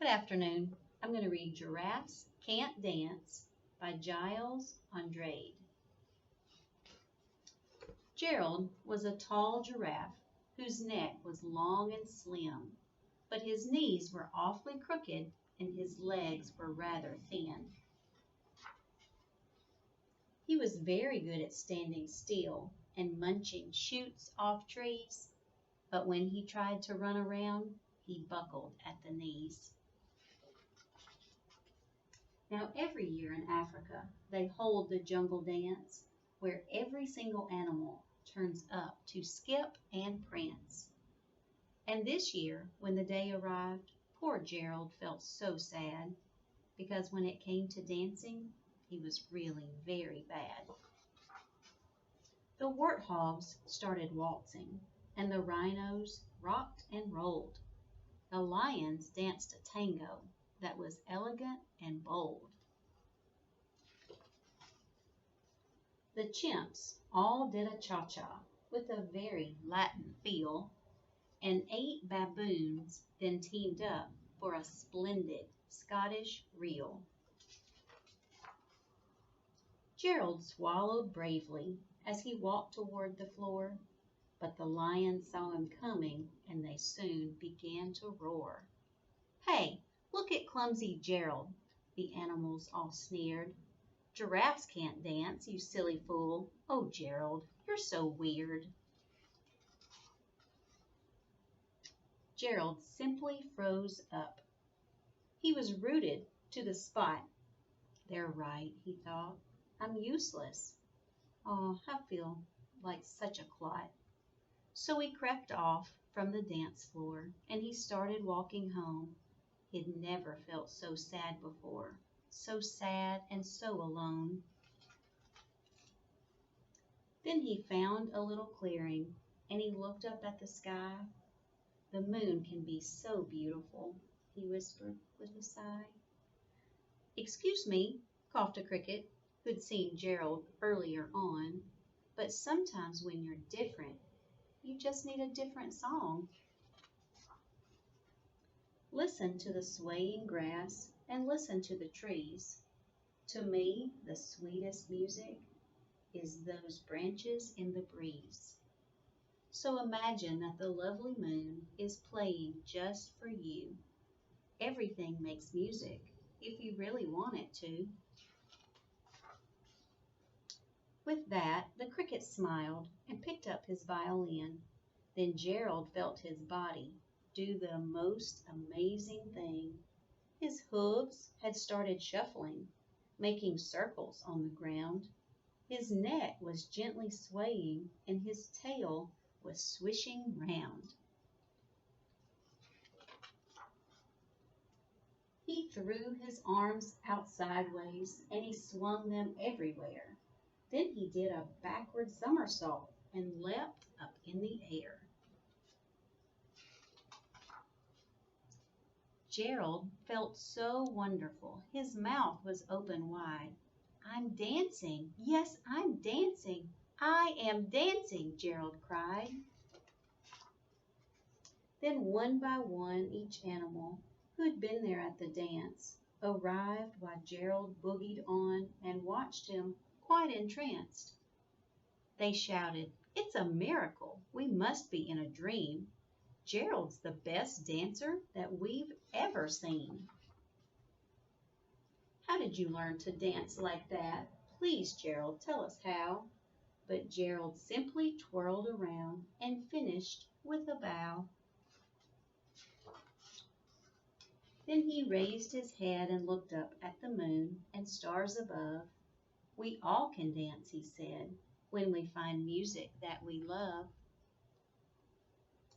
Good afternoon. I'm going to read Giraffes Can't Dance by Giles Andrade. Gerald was a tall giraffe whose neck was long and slim, but his knees were awfully crooked and his legs were rather thin. He was very good at standing still and munching shoots off trees, but when he tried to run around, he buckled at the knees. Now, every year in Africa, they hold the jungle dance where every single animal turns up to skip and prance. And this year, when the day arrived, poor Gerald felt so sad because when it came to dancing, he was really very bad. The warthogs started waltzing, and the rhinos rocked and rolled. The lions danced a tango that was elegant and bold. The chimps all did a cha-cha with a very Latin feel, and 8 baboons then teamed up for a splendid Scottish reel. Gerald swallowed bravely as he walked toward the floor, but the lions saw him coming and they soon began to roar. "Hey, look at clumsy Gerald," the animals all sneered. "Giraffes can't dance, you silly fool. Oh, Gerald, you're so weird." Gerald simply froze up. He was rooted to the spot. "They're right," he thought. "I'm useless. Oh, I feel like such a clot." So he crept off from the dance floor and he started walking home. He'd never felt so sad before, so sad and so alone. Then he found a little clearing and he looked up at the sky. "The moon can be so beautiful," he whispered with a sigh. "Excuse me," coughed a cricket who'd seen Gerald earlier on, "but sometimes when you're different, you just need a different song." Listen to the swaying grass and listen to the trees. To me, the sweetest music is those branches in the breeze. So imagine that the lovely moon is playing just for you. Everything makes music if you really want it to. With that, the cricket smiled and picked up his violin. Then Gerald felt his body do the most amazing thing. His hooves had started shuffling, making circles on the ground. His neck was gently swaying and his tail was swishing round. He threw his arms out sideways and he swung them everywhere. Then he did a backward somersault and leapt up in the air. Gerald felt so wonderful. His mouth was open wide. "I'm dancing. Yes, I'm dancing. I am dancing," Gerald cried. Then one by one each animal who'd been there at the dance arrived while Gerald boogied on and watched him quite entranced. They shouted, "It's a miracle. We must be in a dream. Gerald's the best dancer that we've ever seen." "How did you learn to dance like that? Please, Gerald, tell us how." But Gerald simply twirled around and finished with a bow. Then he raised his head and looked up at the moon and stars above. "We all can dance," he said, "when we find music that we love."